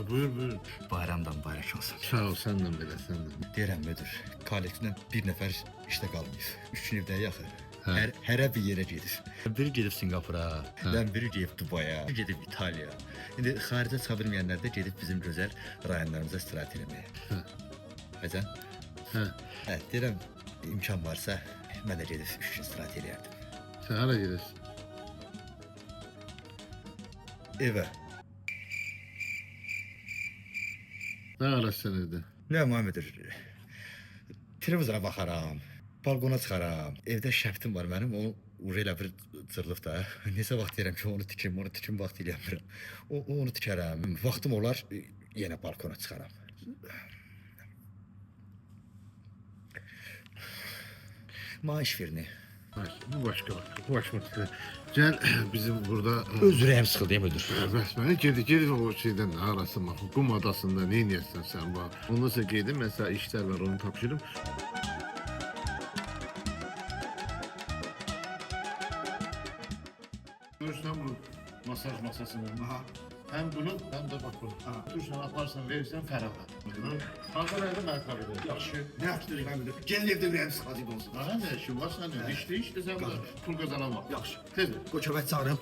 Buyur buyur. Bayramdan bayrak olsun. Sağ ol senden belə senden. Deyirəm müdür, kollektivdən bir nəfər işdə qalmayıb. 3 gün evdə yaxı. Hə. Hərə bir yerə gedir. Biri gedib Singapura, Hə. biri gedib Dubaya, biri gedib İtaliya. İndi xaricə çıxa bilməyənlər də gedib bizim gözəl rayonlarımıza istirahət etməyə. Hə. Həcən? Hə. Hə, deyirəm imkan varsa mən də gedib 3 gün istirahət edərdim. Sən hara gedirsən? Evə. Nə arasın evdə? Nə müdür? Televizora baxaram, balkona çıxaram. Evdə şəftim var mənim, o elə bir cırılıb da. Neçə vaxt deyirəm ki, onu tikim vaxt eləyəmirəm. Onu tikərəm. Vaxtım olar, yenə balkona çıxaram. Maaş verini. Bu başka. Gel bizim burada... Öz ürəyim sıxıldı müdür. Bəs mənə gedi o şeydən nə arasın bax. Qum adasında nə edirsən sən bax. Ondan sonra gedim mesela işler var onu tapşırım. Görürsən bu masaj masasını. Aha. Hem bunu hem de bak bunu. Dursan aparsan verirsen ferahla. Ankara'da merkabede. Yaxşı. Nə yapdın müdür? Gəlin evdə ürəyim sıxıldı olsun. Daha ne işin var senin? İşte sen burada pul kazanamam. Yaxşı. Tez. Qoçabət çağırım.